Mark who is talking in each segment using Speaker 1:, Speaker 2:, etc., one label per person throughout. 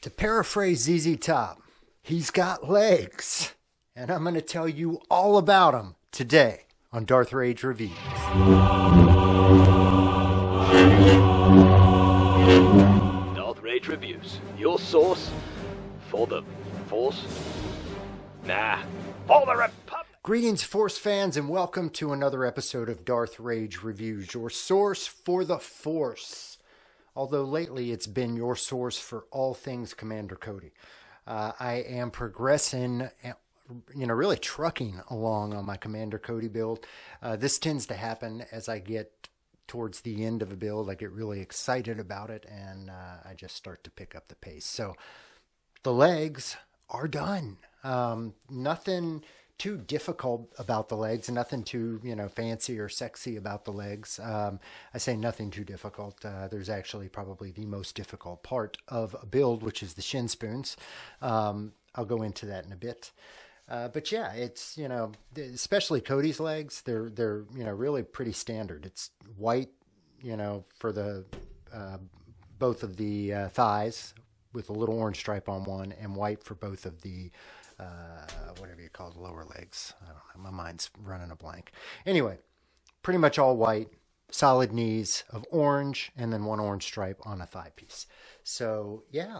Speaker 1: To paraphrase ZZ Top, he's got legs, and I'm going to tell you all about them today on Darth Rage Reviews.
Speaker 2: Darth Rage Reviews, your source for the Force? Nah, for the Republic!
Speaker 1: Greetings, Force fans, and welcome to another episode of Darth Rage Reviews, your source for the Force. Although lately it's been your source for all things Commander Cody. I am progressing, really trucking along on my Commander Cody build. This tends to happen as I get towards the end of a build. I get really excited about it, and I just start to pick up the pace. So the legs are done. Nothing too difficult about the legs, nothing too, fancy or sexy about the legs. I say nothing too difficult. There's actually probably the most difficult part of a build, which is the shin spoons. I'll go into that in a bit. But yeah, it's, especially Cody's legs, they're really pretty standard. It's white, for the both of the thighs with a little orange stripe on one, and white for both of the whatever you call the lower legs. I don't know. My mind's running a blank. Anyway, pretty much all white, solid knees of orange, and then one orange stripe on a thigh piece. So yeah,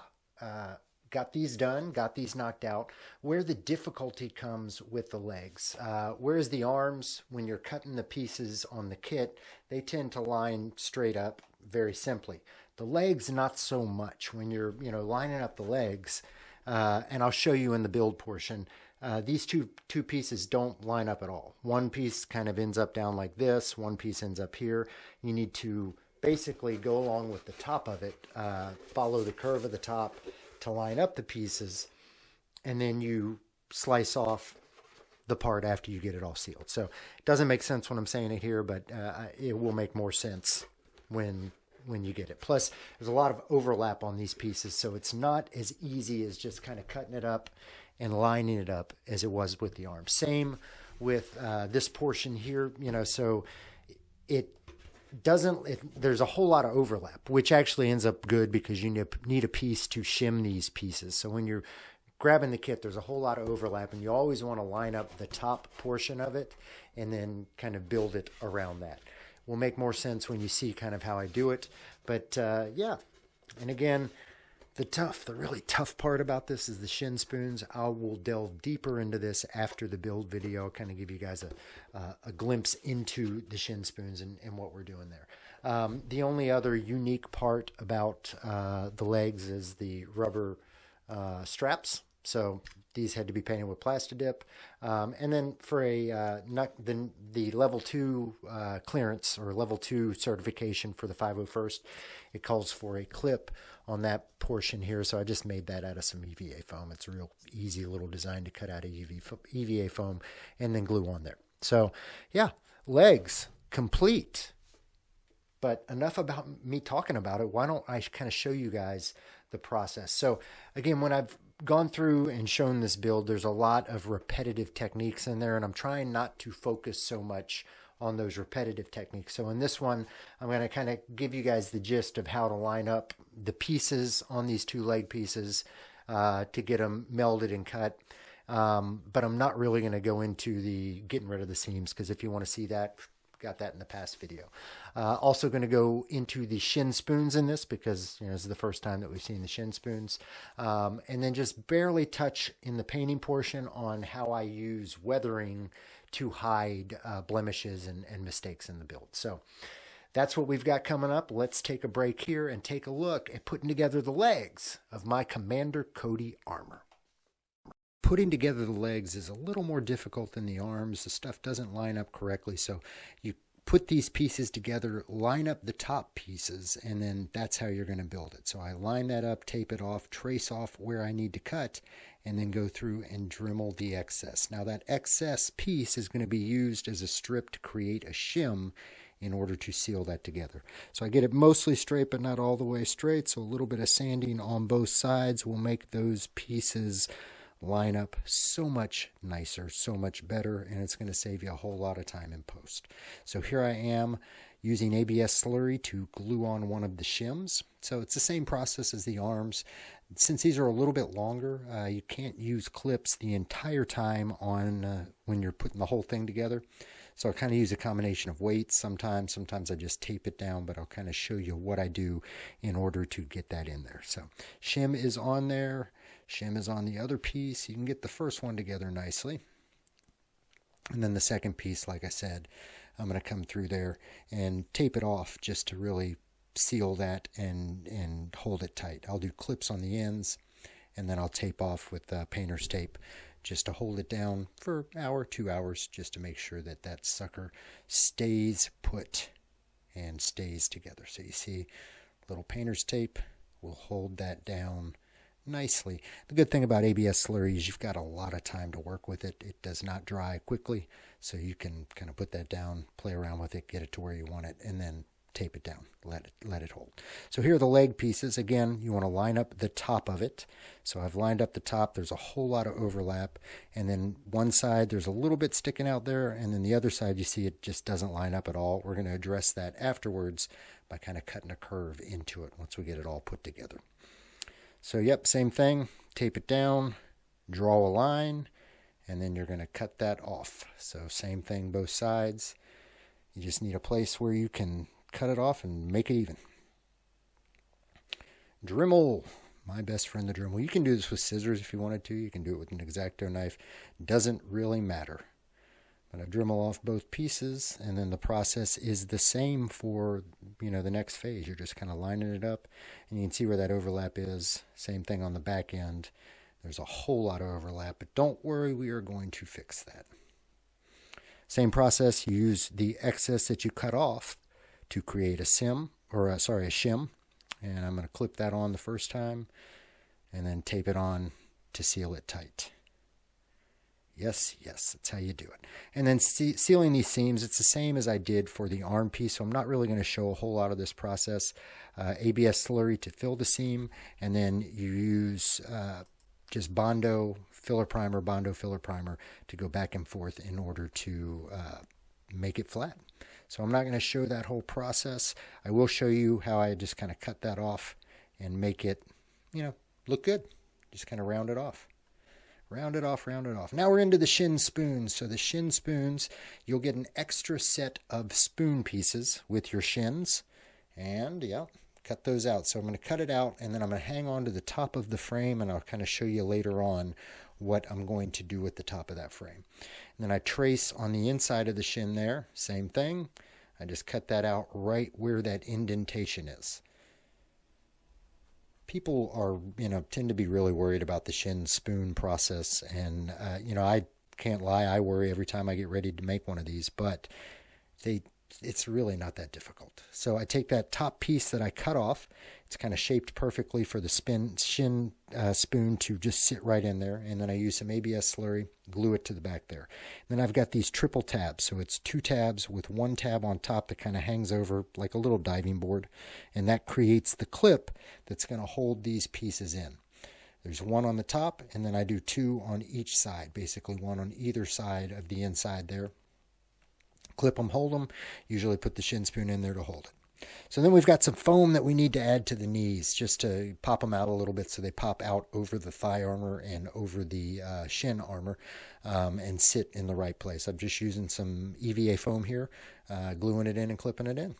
Speaker 1: got these done, got these knocked out. Where the difficulty comes with the legs, whereas the arms, when you're cutting the pieces on the kit, they tend to line straight up very simply. The legs, not so much. When you're, lining up the legs, and I'll show you in the build portion, these two pieces don't line up at all. One piece kind of ends up down like this. One piece ends up here. You need to basically go along with the top of it, follow the curve of the top to line up the pieces, and then you slice off the part after you get it all sealed. So it doesn't make sense when I'm saying it here, but it will make more sense when you get it. Plus, there's a lot of overlap on these pieces, so it's not as easy as just kind of cutting it up and lining it up as it was with the arm. Same with this portion here, so there's a whole lot of overlap, which actually ends up good because you need a piece to shim these pieces. So when you're grabbing the kit, there's a whole lot of overlap, and you always want to line up the top portion of it and then kind of build it around that. Will make more sense when you see kind of how I do it. But yeah, and again, the really tough part about this is the shin spoons. I will delve deeper into this after the build video, kind of give you guys a glimpse into the shin spoons and what we're doing there. The only other unique part about the legs is the rubber straps. So these had to be painted with Plastidip. And then for the level 2 clearance or level 2 certification for the 501st, it calls for a clip on that portion here. So I just made that out of some EVA foam. It's a real easy little design to cut out of EVA foam and then glue on there. So yeah, legs complete. But enough about me talking about it. Why don't I kind of show you guys the process? So again, when I've gone through and shown this build, there's a lot of repetitive techniques in there, and I'm trying not to focus so much on those repetitive techniques. So in this one, I'm going to kind of give you guys the gist of how to line up the pieces on these two leg pieces to get them melded and cut. But I'm not really going to go into the getting rid of the seams, because if you want to see that, got that in the past video. Also going to go into the shin spoons in this, because this is the first time that we've seen the shin spoons, and then just barely touch in the painting portion on how I use weathering to hide blemishes and mistakes in the build. So that's what we've got coming up. Let's take a break here and take a look at putting together the legs of my Commander Cody armor. Putting together the legs is a little more difficult than the arms. The stuff doesn't line up correctly, so you put these pieces together, line up the top pieces, and then that's how you're going to build it. So I line that up, tape it off, trace off where I need to cut, and then go through and Dremel the excess. Now that excess piece is going to be used as a strip to create a shim in order to seal that together. So I get it mostly straight, but not all the way straight, so a little bit of sanding on both sides will make those pieces line up so much nicer, so much better, and it's going to save you a whole lot of time in post. So here I am using ABS slurry to glue on one of the shims. So it's the same process as the arms. Since these are a little bit longer, you can't use clips the entire time on when you're putting the whole thing together. So I kind of use a combination of weights sometimes. Sometimes I just tape it down, but I'll kind of show you what I do in order to get that in there. So shim is on there. Shim is on the other piece. You can get the first one together nicely. And then the second piece, like I said, I'm going to come through there and tape it off just to really seal that and hold it tight. I'll do clips on the ends, and then I'll tape off with painter's tape just to hold it down for an hour, 2 hours, just to make sure that that sucker stays put and stays together. So you see, little painter's tape will hold that down nicely. The good thing about ABS slurry is you've got a lot of time to work with it. It does not dry quickly, so you can kind of put that down, play around with it, get it to where you want it, and then tape it down, let it hold. So here are the leg pieces. Again, you want to line up the top of it. So I've lined up the top. There's a whole lot of overlap, and then one side there's a little bit sticking out there, and then the other side you see it just doesn't line up at all. We're going to address that afterwards by kind of cutting a curve into it once we get it all put together. So yep, same thing. Tape it down, draw a line, and then you're going to cut that off. So same thing both sides. You just need a place where you can cut it off and make it even. Dremel, my best friend, the Dremel. You can do this with scissors if you wanted to. You can do it with an X-Acto knife. Doesn't really matter. I'm going to Dremel off both pieces, and then the process is the same for, the next phase. You're just kind of lining it up, and you can see where that overlap is. Same thing on the back end. There's a whole lot of overlap, but don't worry, we are going to fix that. Same process. You use the excess that you cut off to create a shim, and I'm going to clip that on the first time and then tape it on to seal it tight. Yes, that's how you do it. And then sealing these seams, it's the same as I did for the arm piece, so I'm not really going to show a whole lot of this process. ABS slurry to fill the seam, and then you use just Bondo filler primer to go back and forth in order to make it flat. So I'm not going to show that whole process. I will show you how I just kind of cut that off and make it, look good. Just kind of round it off. Round it off. Now we're into the shin spoons. So the shin spoons, you'll get an extra set of spoon pieces with your shins. And cut those out. So I'm going to cut it out, and then I'm going to hang on to the top of the frame, and I'll kind of show you later on what I'm going to do with the top of that frame. And then I trace on the inside of the shin there, same thing. I just cut that out right where that indentation is. People are, tend to be really worried about the shin spoon process, and I can't lie, I worry every time I get ready to make one of these, but it's really not that difficult. So I take that top piece that I cut off. It's kind of shaped perfectly for the shin spoon to just sit right in there. And then I use some ABS slurry, glue it to the back there. And then I've got these triple tabs. So it's 2 tabs with 1 tab on top that kind of hangs over like a little diving board. And that creates the clip that's going to hold these pieces in. There's 1 on the top, and then I do 2 on each side, basically 1 on either side of the inside there. Clip them, hold them, usually put the shin spoon in there to hold it. So then we've got some foam that we need to add to the knees just to pop them out a little bit so they pop out over the thigh armor and over the shin armor and sit in the right place. I'm just using some EVA foam here, gluing it in and clipping it in.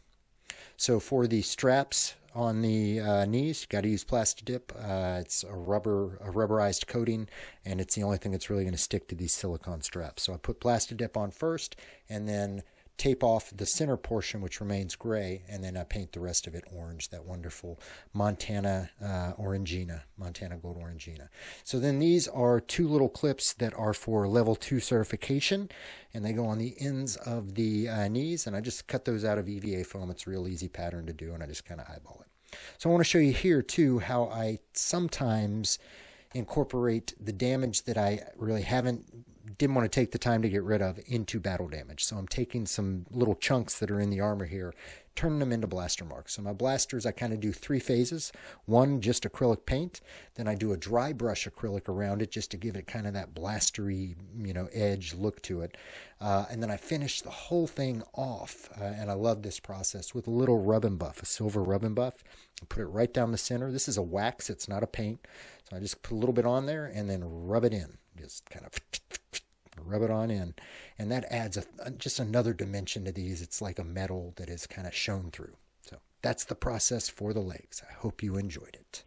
Speaker 1: So for the straps on the knees, you got to use Plastidip. It's a rubberized coating, and it's the only thing that's really going to stick to these silicone straps. So I put Plastidip on first, and then tape off the center portion, which remains gray, and then I paint the rest of it orange, that wonderful Montana Montana Gold Orangina. So then these are 2 little clips that are for level 2 certification, and they go on the ends of the knees, and I just cut those out of EVA foam. It's a real easy pattern to do, and I just kind of eyeball it. So I want to show you here too how I sometimes incorporate the damage that I really haven't didn't want to take the time to get rid of into battle damage. So I'm taking some little chunks that are in the armor here, turning them into blaster marks. So my blasters, I kind of do 3 phases. One, just acrylic paint. Then I do a dry brush acrylic around it just to give it kind of that blastery, edge look to it. And then I finish the whole thing off. And I love this process with a little rub and buff, a silver rub and buff. I put it right down the center. This is a wax. It's not a paint. So I just put a little bit on there and then rub it in. Just kind of rub it on in, and that adds just another dimension to these. It's like a metal that is kind of shown through. So that's the process for the legs. I hope you enjoyed it.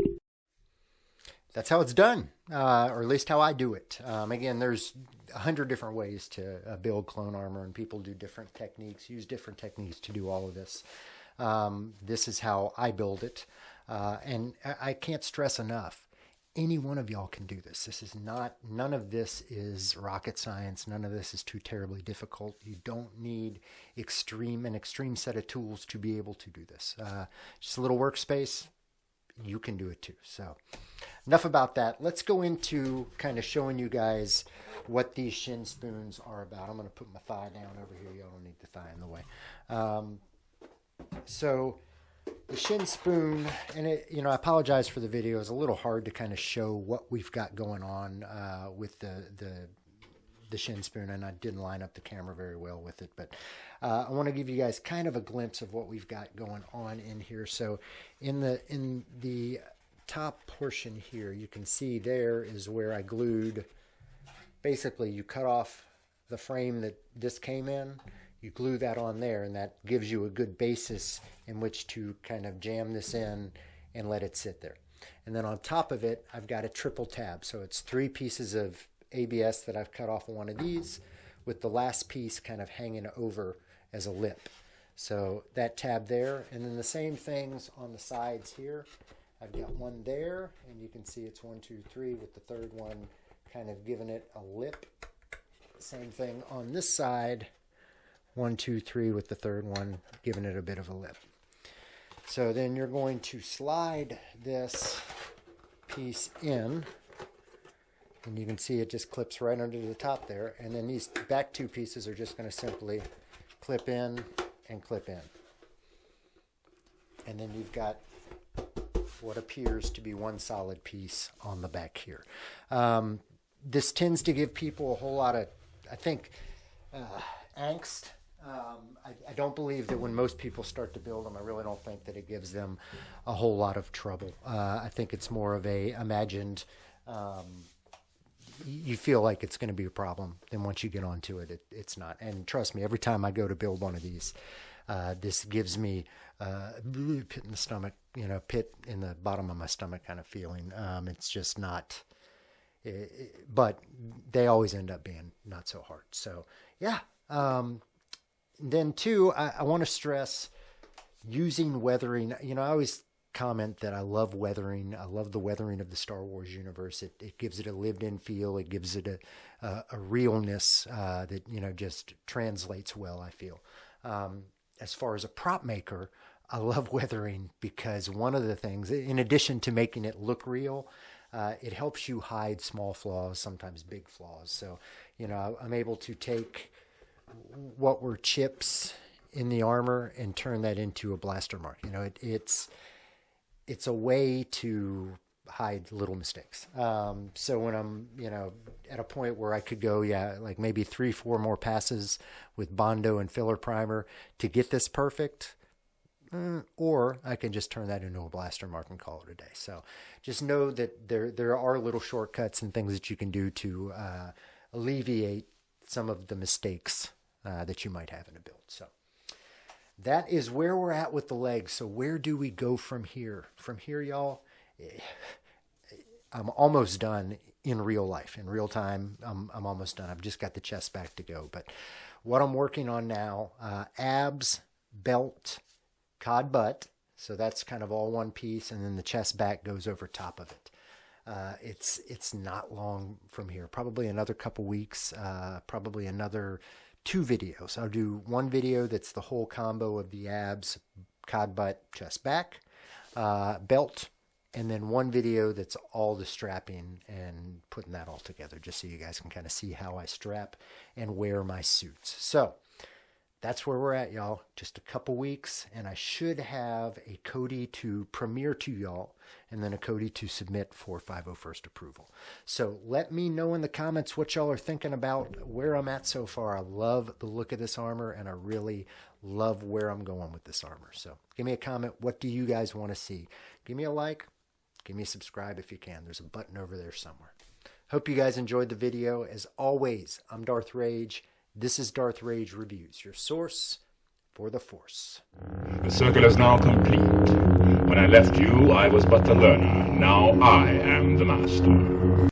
Speaker 1: That's how it's done, or at least how I do it. Again, there's 100 different ways to build clone armor, and people do different techniques, use different techniques to do all of this. This is how I build it, and I can't stress enough. Any one of y'all can do this. This is not, none of this is rocket science. None of this is too terribly difficult. You don't need an extreme set of tools to be able to do this. Just a little workspace, you can do it too. So enough about that. Let's go into kind of showing you guys what these shin spoons are about. I'm going to put my thigh down over here. Y'all don't need the thigh in the way. So the shin spoon, and I apologize for the video. It's a little hard to kind of show what we've got going on with the shin spoon, and I didn't line up the camera very well with it. But I want to give you guys kind of a glimpse of what we've got going on in here. So in the top portion here, you can see there is where I glued. Basically, you cut off the frame that this came in. You glue that on there, and that gives you a good basis in which to kind of jam this in and let it sit there. And then on top of it, I've got a triple tab. So it's 3 pieces of ABS that I've cut off one of these, with the last piece kind of hanging over as a lip. So that tab there, and then the same things on the sides here. I've got one there, and you can see it's 1, 2, 3, with the third one kind of giving it a lip. Same thing on this side. 1, 2, 3, with the third one giving it a bit of a lip. So then you're going to slide this piece in, and you can see it just clips right under the top there. And then these back 2 pieces are just going to simply clip in and clip in. And then you've got what appears to be one solid piece on the back here. This tends to give people a whole lot of, I think, angst. I don't believe that when most people start to build them, I really don't think that it gives them a whole lot of trouble. I think it's more of a imagined, you feel like it's going to be a problem. Then once you get onto it, it's not. And trust me, every time I go to build one of these, this gives me pit in the stomach, pit in the bottom of my stomach kind of feeling. It's just not, but they always end up being not so hard. So yeah. Then too, I want to stress using weathering. I always comment that I love weathering. I love the weathering of the Star Wars universe. It gives it a lived-in feel. It gives it a realness that just translates well, I feel. As far as a prop maker, I love weathering because one of the things, in addition to making it look real, it helps you hide small flaws, sometimes big flaws. So, I'm able to take what were chips in the armor and turn that into a blaster mark. It's a way to hide little mistakes. So when I'm, at a point where I could go, like maybe 3-4 more passes with Bondo and filler primer to get this perfect, or I can just turn that into a blaster mark and call it a day. So just know that there are little shortcuts and things that you can do to alleviate some of the mistakes that you might have in a build. So that is where we're at with the legs. So where do we go from here? From here, y'all, I'm almost done in real life. In real time, I'm almost done. I've just got the chest back to go. But what I'm working on now, abs, belt, cod butt. So that's kind of all one piece. And then the chest back goes over top of it. It's not long from here. Probably another couple weeks. Probably another 2 videos. I'll do one video that's the whole combo of the abs, cod butt, chest back, belt, and then one video that's all the strapping and putting that all together, just so you guys can kind of see how I strap and wear my suits. So that's where we're at, y'all. Just a couple weeks, and I should have a Cody to premiere to y'all, and then a Cody to submit for 501st approval. So let me know in the comments what y'all are thinking about where I'm at so far. I love the look of this armor, and I really love where I'm going with this armor. So give me a comment. What do you guys want to see? Give me a like. Give me a subscribe if you can. There's a button over there somewhere. Hope you guys enjoyed the video. As always, I'm Darth Rage. This is Darth Rage Reviews, your source for the Force.
Speaker 3: The circle is now complete. When I left you, I was but the learner. Now I am the master.